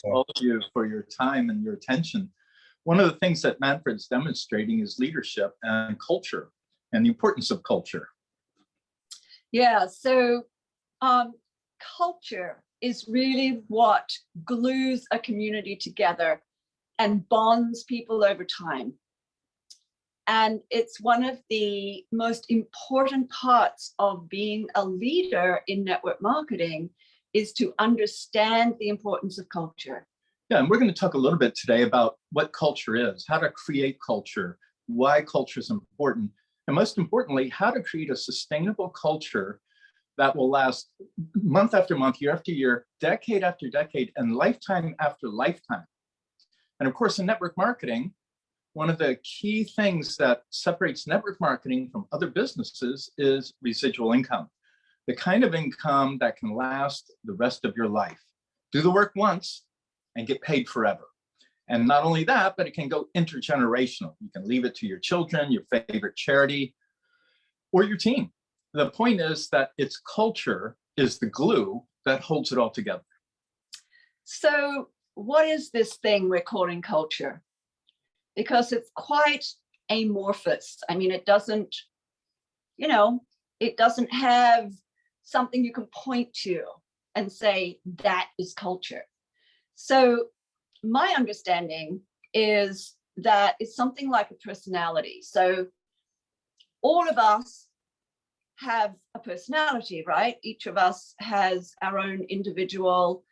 all of you for your time and your attention. One of the things that Manfred's demonstrating is leadership and culture and the importance of culture. Yeah, so culture is really what glues a community together and bonds people over time. And it's one of the most important parts of being a leader in network marketing is to understand the importance of culture. Yeah, and we're going to talk a little bit today about what culture is, how to create culture, why culture is important, and most importantly, how to create a sustainable culture that will last month after month, year after year, decade after decade, and lifetime after lifetime. And of course, in network marketing, one of the key things that separates network marketing from other businesses is residual income, the kind of income that can last the rest of your life. Do the work once and get paid forever. And not only that, but it can go intergenerational. You can leave it to your children, your favorite charity, or your team. The point is that its culture is the glue that holds it all together. So what is this thing we're calling culture? Because it's quite amorphous. I mean, it doesn't, it doesn't have something you can point to and say that is culture. So my understanding is that it's something like a personality. So all of us have a personality, right? Each of us has our own individual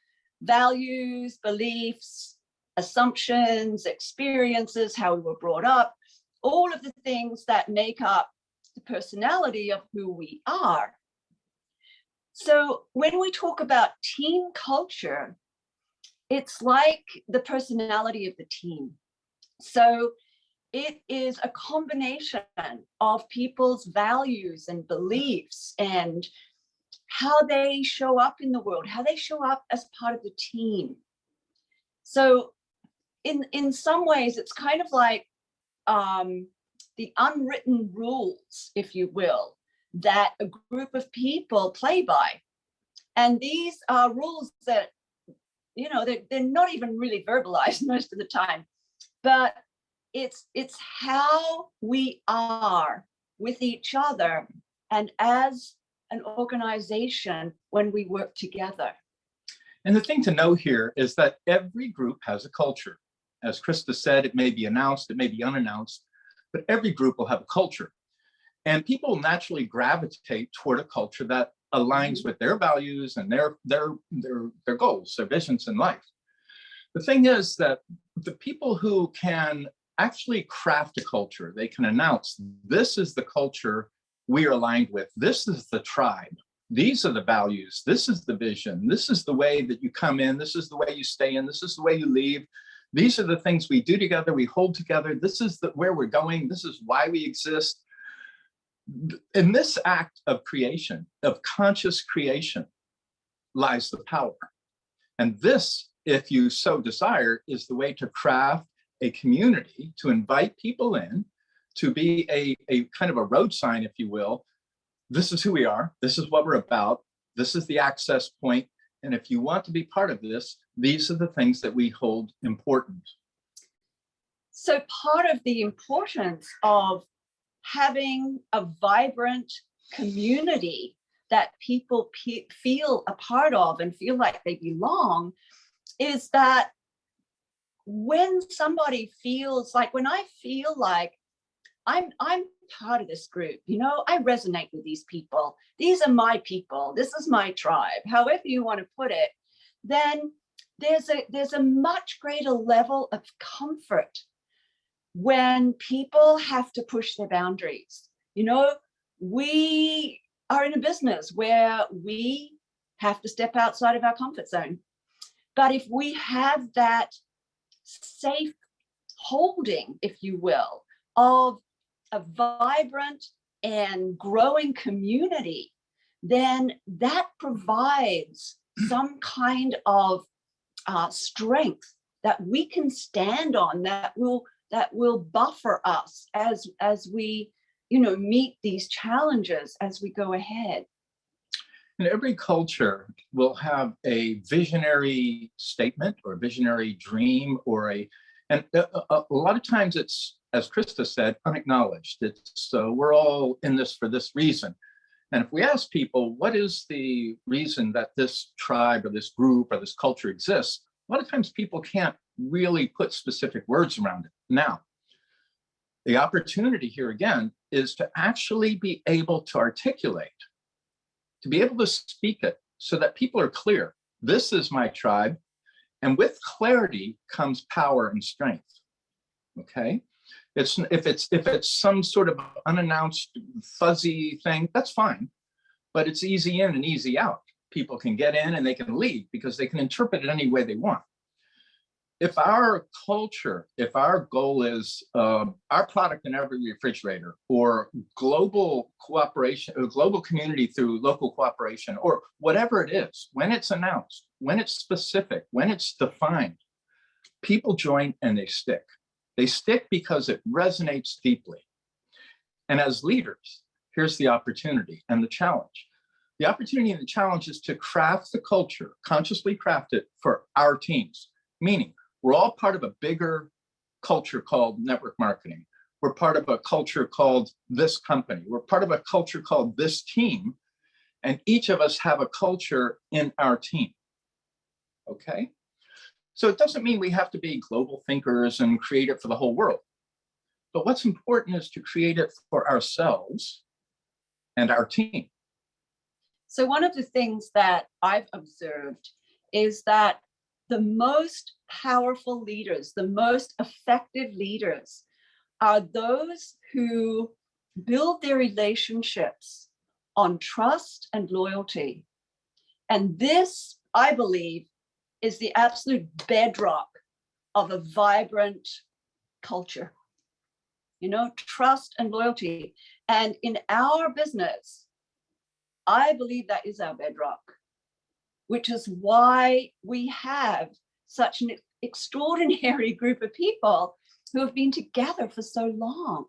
values, beliefs, assumptions, experiences, how we were brought up, all of the things that make up the personality of who we are. So when we talk about team culture, it's like the personality of the team. So it is a combination of people's values and beliefs and how they show up in the world, how they show up as part of the team. So in some ways, it's kind of like the unwritten rules, if you will, that a group of people play by. And these are rules that, they're not even really verbalized most of the time, but it's how we are with each other and as an organization when we work together. And the thing to know here is that every group has a culture. As Krista said, it may be announced, it may be unannounced, but every group will have a culture. And people naturally gravitate toward a culture that aligns with their values and their goals, their visions in life. The thing is that the people who can actually craft a culture, they can announce, this is the culture we are aligned with. This is the tribe. These are the values. This is the vision. This is the way that you come in. This is the way you stay in. This is the way you leave. These are the things we do together. We hold together. This is where we're going. This is why we exist. In this act of creation, of conscious creation, lies the power. And this, if you so desire, is the way to craft a community, to invite people in, to be a kind of a road sign, if you will. This is who we are. This is what we're about. This is the access point. And if you want to be part of this, these are the things that we hold important. So part of the importance of having a vibrant community that people feel a part of and feel like they belong is that when somebody feels like, when I feel like I'm part of this group, I resonate with these people. These are my people. This is my tribe, however you want to put it, then there's a much greater level of comfort when people have to push their boundaries. We are in a business where we have to step outside of our comfort zone. But if we have that safe holding, if you will, of a vibrant and growing community, then that provides some kind of strength that we can stand on, that will buffer us as we meet these challenges as we go ahead. And every culture will have a visionary statement or a visionary dream and a lot of times it's, as Krista said, unacknowledged. It's we're all in this for this reason. And if we ask people, what is the reason that this tribe or this group or this culture exists? A lot of times people can't really put specific words around it. Now, the opportunity here again is to actually be able to articulate, to be able to speak it so that people are clear. This is my tribe. And with clarity comes power and strength. Okay? If it's some sort of unannounced fuzzy thing, that's fine. But it's easy in and easy out. People can get in and they can leave because they can interpret it any way they want. If our culture, if our goal is our product in every refrigerator, or global cooperation, or global community through local cooperation, or whatever it is, when it's announced, when it's specific, when it's defined, people join and they stick. They stick because it resonates deeply. And as leaders, here's the opportunity and the challenge. The opportunity and the challenge is to craft the culture, consciously craft it for our teams, meaning we're all part of a bigger culture called network marketing. We're part of a culture called this company. We're part of a culture called this team. And each of us have a culture in our team. Okay? So it doesn't mean we have to be global thinkers and create it for the whole world. But what's important is to create it for ourselves and our team. So one of the things that I've observed is that the most powerful leaders, the most effective leaders are those who build their relationships on trust and loyalty. And this, I believe, is the absolute bedrock of a vibrant culture. You know, trust and loyalty. And in our business, I believe that is our bedrock, which is why we have such an extraordinary group of people who have been together for so long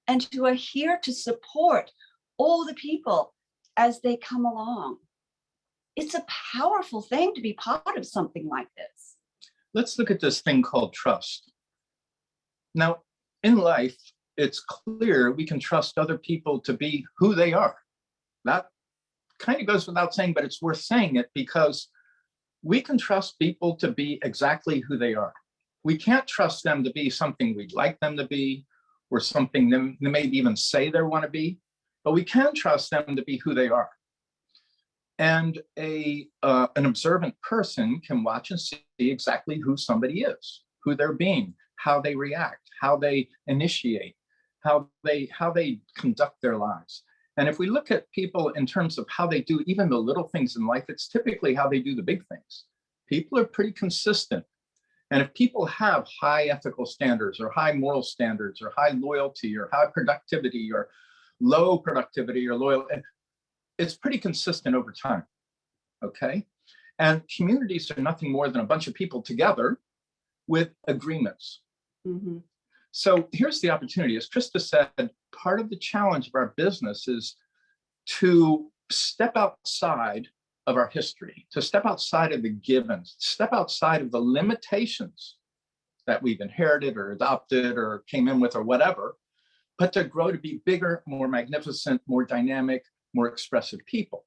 and who are here to support all the people as they come along. It's a powerful thing to be part of something like this. Let's look at this thing called trust. Now, in life, it's clear we can trust other people to be who they are. That kind of goes without saying, but it's worth saying it because we can trust people to be exactly who they are. We can't trust them to be something we'd like them to be or something they may even say they want to be, but we can trust them to be who they are. And an observant person can watch and see exactly who somebody is, who they're being, how they react, how they initiate, how they conduct their lives. And if we look at people in terms of how they do even the little things in life, it's typically how they do the big things. People are pretty consistent. And if people have high ethical standards or high moral standards or high loyalty or high productivity or low productivity or loyal, it's pretty consistent over time. Okay. And communities are nothing more than a bunch of people together with agreements. Mm-hmm. So here's the opportunity. As Krista said, part of the challenge of our business is to step outside of our history, to step outside of the givens, step outside of the limitations that we've inherited or adopted or came in with or whatever, but to grow to be bigger, more magnificent, more dynamic, more expressive people.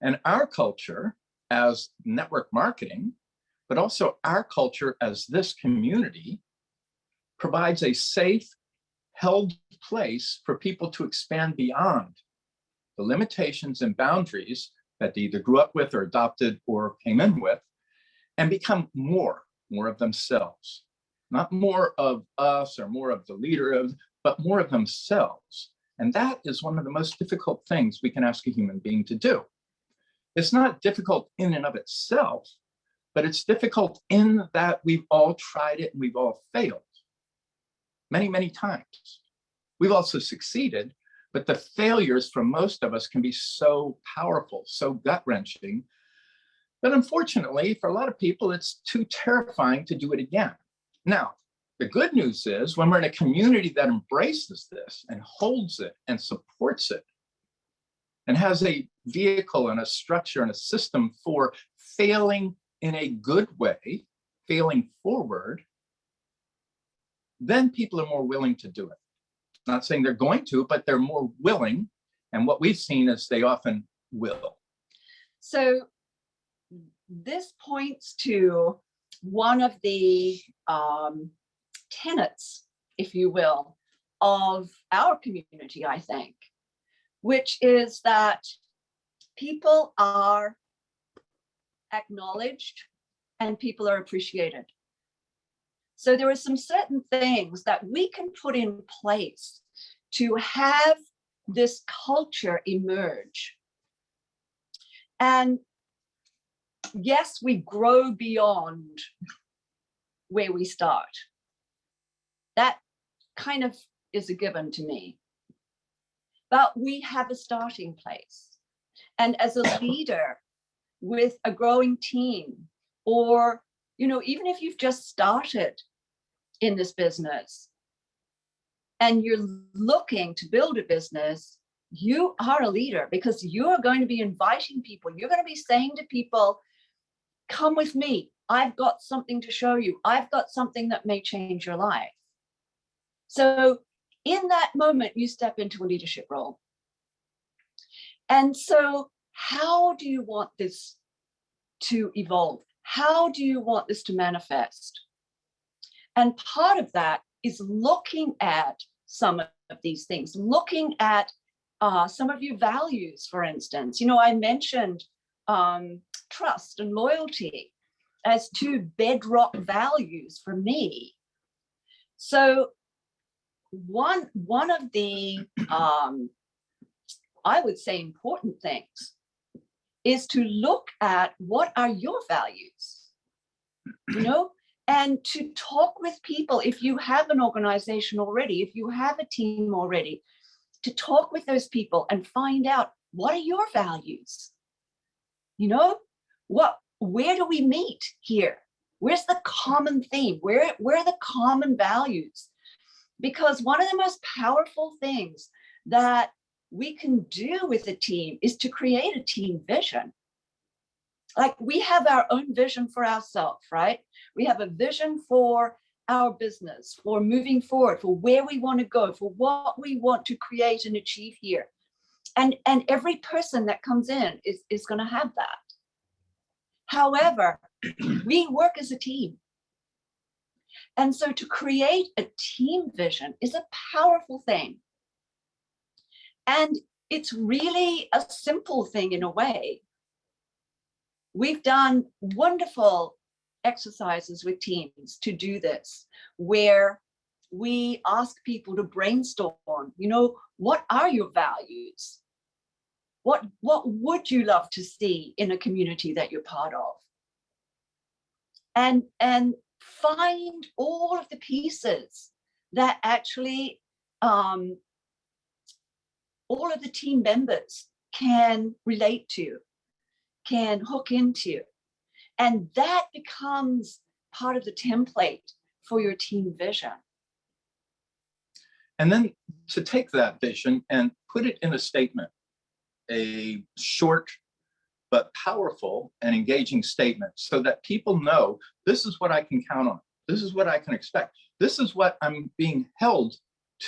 And our culture as network marketing, but also our culture as this community, provides a safe, held place for people to expand beyond the limitations and boundaries that they either grew up with or adopted or came in with, and become more of themselves. Not more of us or more of the leader, but more of themselves. And that is one of the most difficult things we can ask a human being to do. It's not difficult in and of itself, but it's difficult in that we've all tried it and we've all failed many, many times. We've also succeeded, but the failures for most of us can be so powerful, so gut-wrenching, that unfortunately, for a lot of people, it's too terrifying to do it again. Now, the good news is when we're in a community that embraces this and holds it and supports it, and has a vehicle and a structure and a system for failing in a good way, failing forward, then people are more willing to do it. Not saying they're going to, but they're more willing. And what we've seen is they often will. So this points to one of the tenets, if you will, of our community, I think, which is that people are acknowledged and people are appreciated. So there are some certain things that we can put in place to have this culture emerge. And yes, we grow beyond where we start. That kind of is a given to me. But we have a starting place. And as a leader with a growing team, or, even if you've just started in this business and you're looking to build a business, you are a leader because you're going to be inviting people. You're going to be saying to people, come with me. I've got something to show you. I've got something that may change your life. So in that moment, you step into a leadership role. And so how do you want this to evolve? How do you want this to manifest? And part of that is looking at some of these things, looking at some of your values, for instance. I mentioned trust and loyalty as two bedrock values for me. So one of the, I would say, important things is to look at what are your values, and to talk with people. If you have an organization already, if you have a team already, to talk with those people and find out, what are your values? Where do we meet here? Where's the common theme? Where are the common values? Because one of the most powerful things that we can do with a team is to create a team vision. Like, we have our own vision for ourselves, right? We have a vision for our business, for moving forward, for where we want to go, for what we want to create and achieve here. And every person that comes in is going to have that. However, we work as a team. And so to create a team vision is a powerful thing. And it's really a simple thing in a way. We've done wonderful exercises with teams to do this, where we ask people to brainstorm, what are your values? What would you love to see in a community that you're part of? And find all of the pieces that actually all of the team members can relate to, can hook into. And that becomes part of the template for your team vision. And then to take that vision and put it in a statement, a short but powerful and engaging statement, so that people know, this is what I can count on. This is what I can expect. This is what I'm being held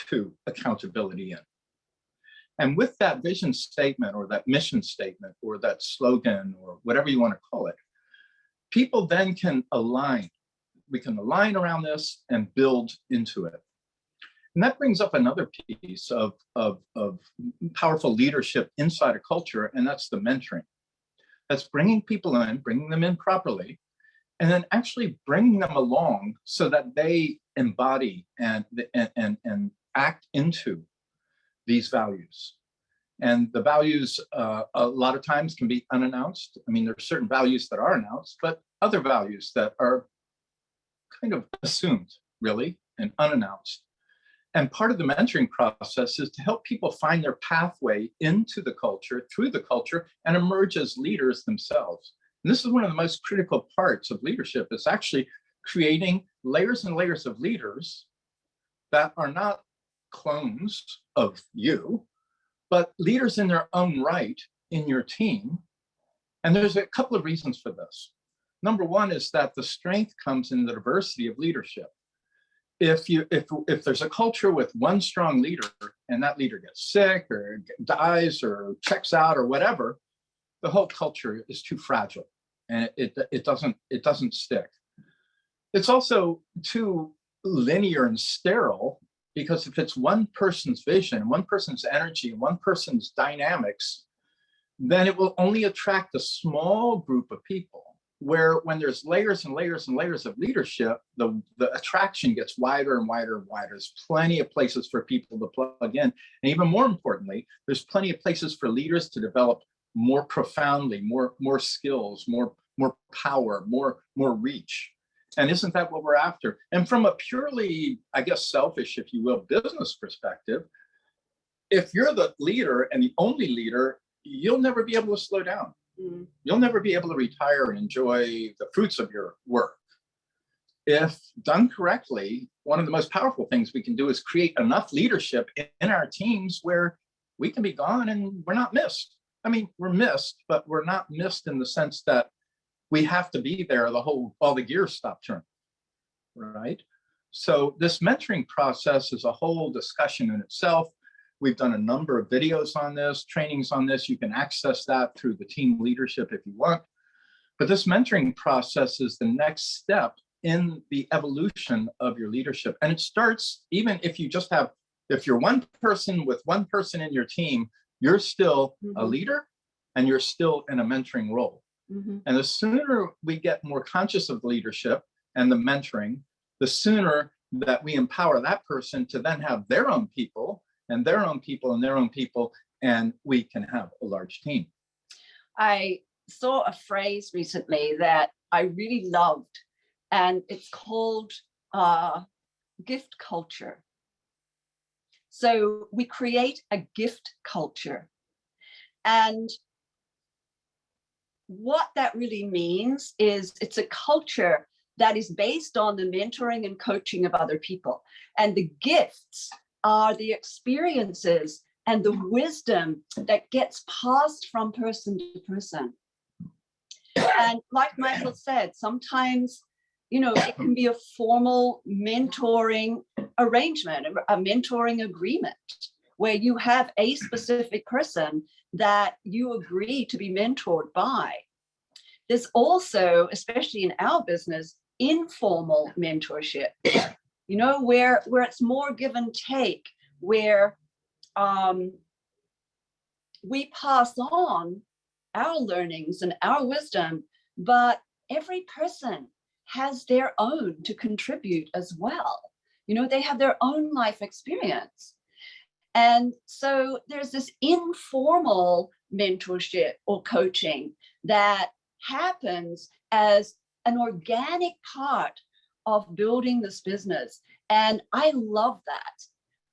to accountability in. And with that vision statement, or that mission statement, or that slogan, or whatever you want to call it, people then can align. We can align around this and build into it. And that brings up another piece of powerful leadership inside a culture, and that's the mentoring. That's bringing people in, bringing them in properly, and then actually bringing them along so that they embody and act into these values. And the values a lot of times can be unannounced. I mean, there are certain values that are announced, but other values that are kind of assumed, really, and unannounced. And part of the mentoring process is to help people find their pathway into the culture, through the culture, and emerge as leaders themselves. And this is one of the most critical parts of leadership, is actually creating layers and layers of leaders that are not clones of you, but leaders in their own right in your team. And there's a couple of reasons for this. Number one is that the strength comes in the diversity of leadership. If there's a culture with one strong leader and that leader gets sick or dies or checks out or whatever, the whole culture is too fragile and it doesn't stick. It's also too linear and sterile, because if it's one person's vision, one person's energy, one person's dynamics, then it will only attract a small group of people. Where when there's layers and layers and layers of leadership, the attraction gets wider and wider and wider. There's plenty of places for people to plug in. And even more importantly, there's plenty of places for leaders to develop more profoundly, more skills, more power, more reach. And isn't that what we're after? And from a purely, I guess, selfish, if you will, business perspective, if you're the leader and the only leader, you'll never be able to slow down. You'll never be able to retire and enjoy the fruits of your work. If done correctly, one of the most powerful things we can do is create enough leadership in our teams where we can be gone and we're not missed. I mean, we're missed, but we're not missed in the sense that we have to be there, all the gears stop turning, right? So this mentoring process is a whole discussion in itself. We've done a number of videos on this, trainings on this. You can access that through the team leadership if you want. But this mentoring process is the next step in the evolution of your leadership. And it starts, even if you're one person with one person in your team, you're still a leader and you're still in a mentoring role. And the sooner we get more conscious of leadership and the mentoring, the sooner that we empower that person to then have their own people and their own people and their own people, and we can have a large team. I saw a phrase recently that I really loved, and it's called gift culture. So we create a gift culture. And what that really means is it's a culture that is based on the mentoring and coaching of other people. And the gifts are the experiences and the wisdom that gets passed from person to person. And like Michael said, sometimes, it can be a formal mentoring arrangement, a mentoring agreement, where you have a specific person that you agree to be mentored by. There's also, especially in our business, informal mentorship, where it's more give and take, where we pass on our learnings and our wisdom, but every person has their own to contribute as well. They have their own life experience. And so there's this informal mentorship or coaching that happens as an organic part of building this business. And I love that.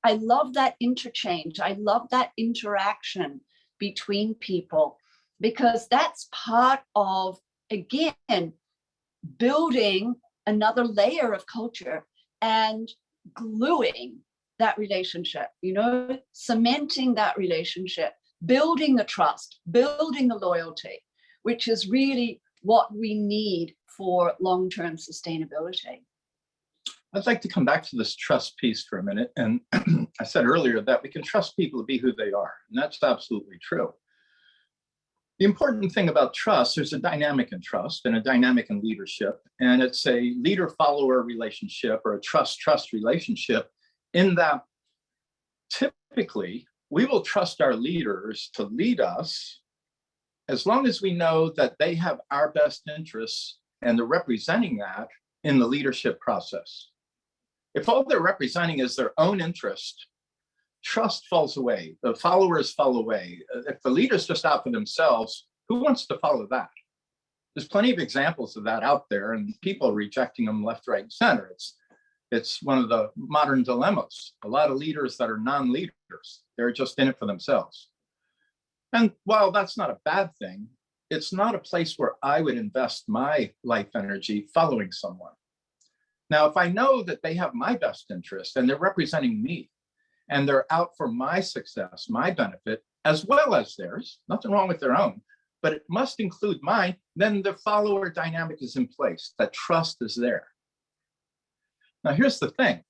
I love that interchange. I love that interaction between people, because that's part of, again, building another layer of culture and gluing that relationship, cementing that relationship, building the trust, building the loyalty, which is really what we need for long-term sustainability. I'd like to come back to this trust piece for a minute. And I said earlier that we can trust people to be who they are. And that's absolutely true. The important thing about trust, there's a dynamic in trust and a dynamic in leadership. And it's a leader-follower relationship or a trust-trust relationship, in that typically we will trust our leaders to lead us as long as we know that they have our best interests and they're representing that in the leadership process. If all they're representing is their own interest, trust falls away. The followers fall away. If the leader's just out for themselves, who wants to follow that? There's plenty of examples of that out there, and people rejecting them left, right, and center. It's one of the modern dilemmas. A lot of leaders that are non-leaders, they're just in it for themselves. And while that's not a bad thing, it's not a place where I would invest my life energy following someone. Now, if I know that they have my best interest and they're representing me, and they're out for my success, my benefit, as well as theirs, nothing wrong with their own, but it must include mine, then the follower dynamic is in place, that trust is there. Now, here's the thing.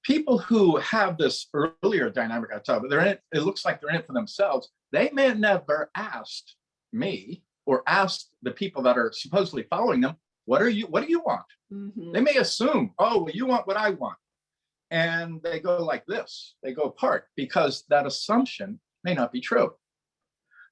People who have this earlier dynamic I talked about, they're in it, it looks like they're in it for themselves. They may have never asked me or asked the people that are supposedly following them, what do you want? Mm-hmm. They may assume, oh, well, you want what I want. And they go like this, they go apart because that assumption may not be true.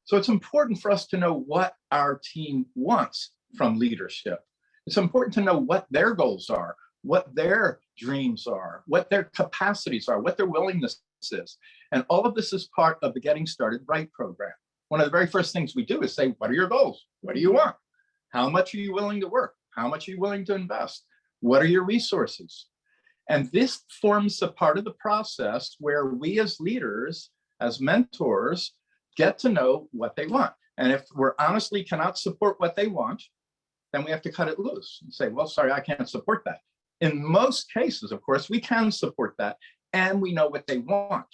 So it's important for us to know what our team wants from leadership. It's important to know what their goals are, what their dreams are, what their capacities are, what their willingness is. And all of this is part of the Getting Started Right program. One of the very first things we do is say, what are your goals? What do you want? How much are you willing to work? How much are you willing to invest? What are your resources? And this forms a part of the process where we as leaders, as mentors, get to know what they want. And if we're honestly cannot support what they want, then we have to cut it loose and say, well, sorry, I can't support that. In most cases, of course, we can support that and we know what they want.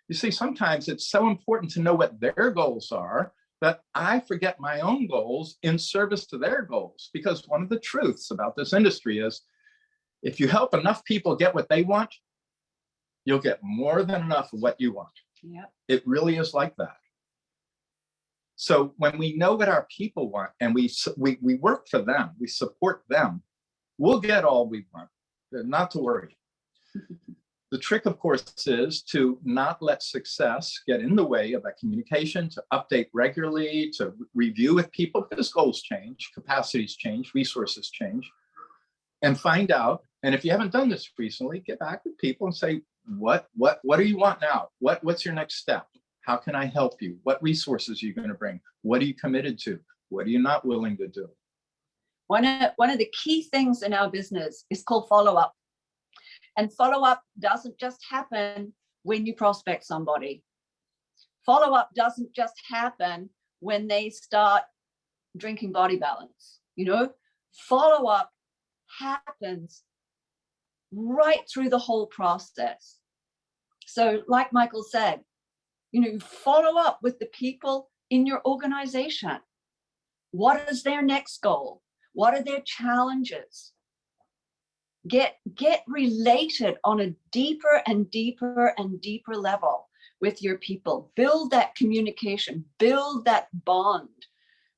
You see, sometimes it's so important to know what their goals are that I forget my own goals in service to their goals. Because one of the truths about this industry is if you help enough people get what they want, you'll get more than enough of what you want. Yep. It really is like that. So when we know what our people want and we work for them, we support them, we'll get all we want, not to worry. The trick, of course, is to not let success get in the way of that communication, to update regularly, to review with people, because goals change, capacities change, resources change, and find out. And if you haven't done this recently, get back with people and say, what do you want now? What's your next step? How can I help you? What resources are you going to bring? What are you committed to? What are you not willing to do? One of the key things in our business is called follow-up. And follow-up doesn't just happen when you prospect somebody. Follow-up doesn't just happen when they start drinking Body Balance. Follow-up happens right through the whole process. So like Michael said, follow up with the people in your organization. What is their next goal? What are their challenges? Get related on a deeper and deeper and deeper level with your people. Build that communication, build that bond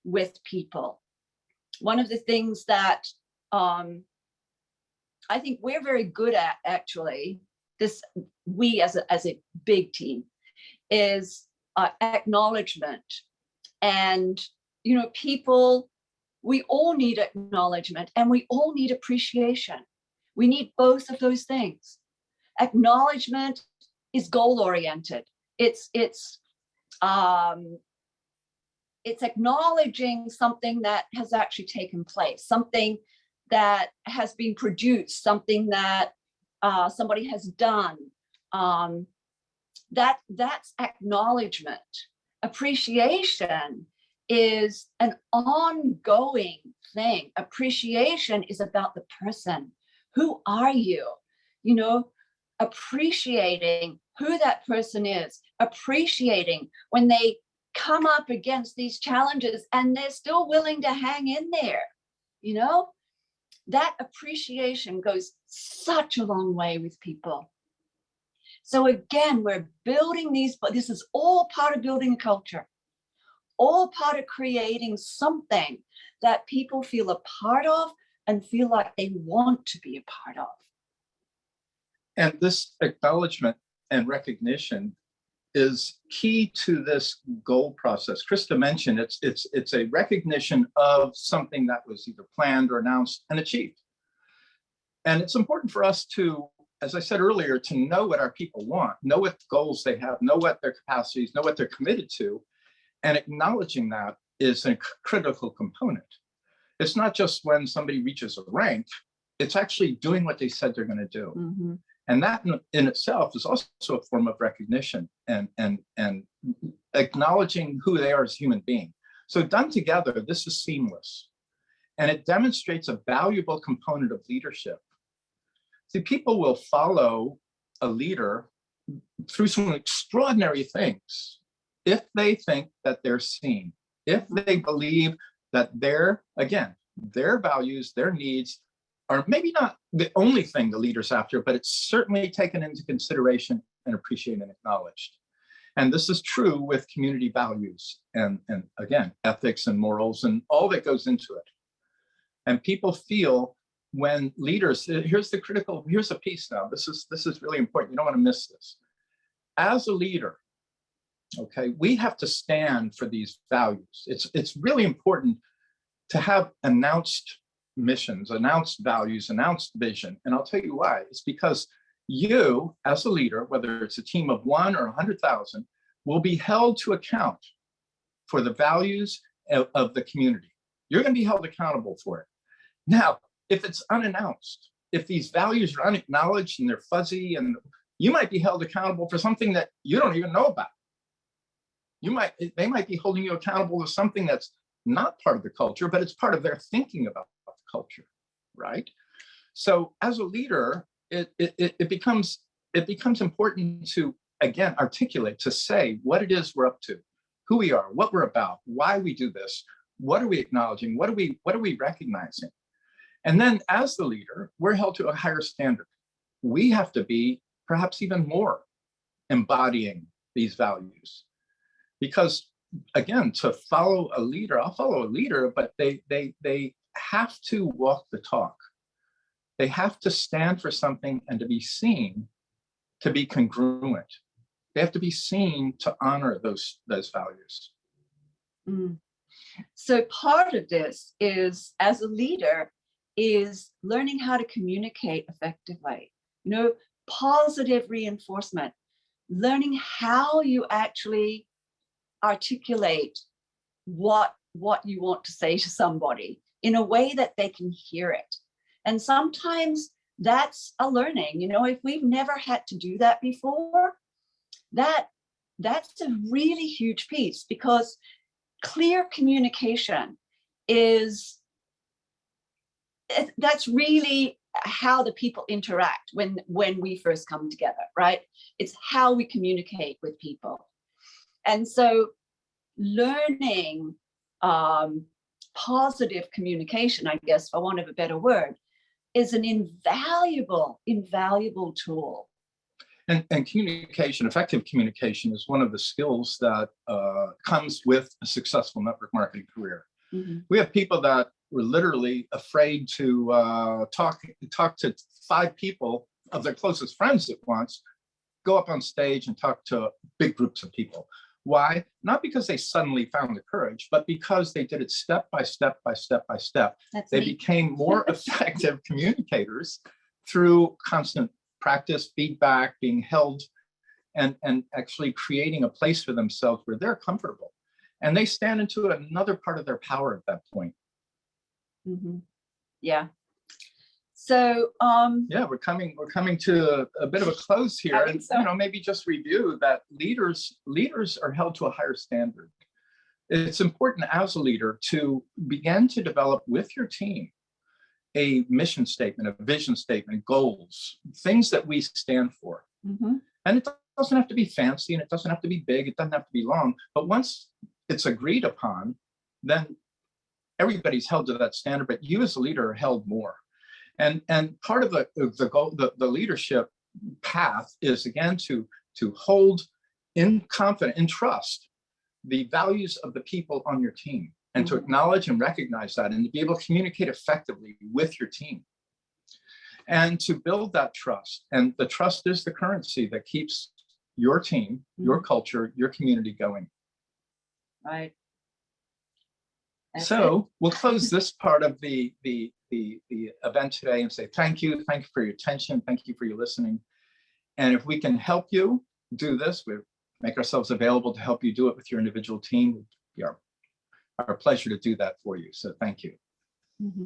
with people. One of the things that I think we're very good at, actually, we as a big team, is acknowledgement. And people, we all need acknowledgement and we all need appreciation. We need both of those things. Acknowledgement is goal oriented. It's acknowledging something that has actually taken place, something that has been produced, something that somebody has done. That's acknowledgement. Appreciation is an ongoing thing. Appreciation is about the person. Who are you? Appreciating who that person is, appreciating when they come up against these challenges and they're still willing to hang in there. That appreciation goes such a long way with people. So again, we're building these, but this is all part of building a culture, all part of creating something that people feel a part of and feel like they want to be a part of. And this acknowledgement and recognition is key to this goal process. Krista mentioned it's a recognition of something that was either planned or announced and achieved. And it's important for us to, as I said earlier, to know what our people want, know what goals they have, know what their capacities, know what they're committed to, and acknowledging that is a critical component. It's not just when somebody reaches a rank, it's actually doing what they said they're going to do. Mm-hmm. And that in itself is also a form of recognition and acknowledging who they are as a human being. So done together, this is seamless. And it demonstrates a valuable component of leadership. See, people will follow a leader through some extraordinary things if they think that they're seen, if they believe that their values, their needs are maybe not the only thing the leader's after, but it's certainly taken into consideration and appreciated and acknowledged. And this is true with community values and again, ethics and morals and all that goes into it. And people feel when leaders, here's a piece now. This is really important. You don't want to miss this. As a leader, okay, we have to stand for these values. It's really important to have announced missions, announced values, announced vision. And I'll tell you why. It's because you, as a leader, whether it's a team of 1 or 100,000, will be held to account for the values of the community. You're going to be held accountable for it. Now, if it's unannounced, if these values are unacknowledged and they're fuzzy, and you might be held accountable for something that you don't even know about. They might be holding you accountable to something that's not part of the culture, but it's part of their thinking about the culture, right? So as a leader, it becomes important to, again, articulate, to say what it is we're up to, who we are, what we're about, why we do this, what are we acknowledging, what are we recognizing? And then as the leader, we're held to a higher standard. We have to be perhaps even more embodying these values. Because again, to follow a leader, I'll follow a leader, but they have to walk the talk. They have to stand for something and to be seen to be congruent. They have to be seen to honor those values. Mm. So part of this is, as a leader, is learning how to communicate effectively. Positive reinforcement, learning how you actually articulate what you want to say to somebody in a way that they can hear it. And sometimes that's a learning. If we've never had to do that before, that's a really huge piece, because clear communication that's really how the people interact when we first come together, right? It's how we communicate with people. And so learning positive communication, I guess, for want of a better word, is an invaluable tool. And communication, effective communication, is one of the skills that comes with a successful network marketing career. Mm-hmm. We have people that were literally afraid to talk to 5 people of their closest friends at once, go up on stage and talk to big groups of people. Why? Not because they suddenly found the courage, but because they did it step by step by step by step. They became more effective communicators through constant practice, feedback, being held, and actually creating a place for themselves where they're comfortable. And they stand into another part of their power at that point. Mm-hmm. Yeah. So yeah, we're coming to a bit of a close here, and so. Maybe just review that leaders are held to a higher standard. It's important as a leader to begin to develop with your team a mission statement, a vision statement, goals, things that we stand for. Mm-hmm. And it doesn't have to be fancy, and it doesn't have to be big, it doesn't have to be long, but once it's agreed upon, then everybody's held to that standard, but you as a leader are held more. And part of the goal, the leadership path is, again, to hold in confidence, in trust, the values of the people on your team, and to acknowledge and recognize that, and to be able to communicate effectively with your team, and to build that trust. And the trust is the currency that keeps your team, your culture, your community going. Right. So we'll close this part of the event today and say thank you for your attention, thank you for your listening. And if we can help you do this, we make ourselves available to help you do it with your individual team. It would be our pleasure to do that for you. So thank you. Mm-hmm.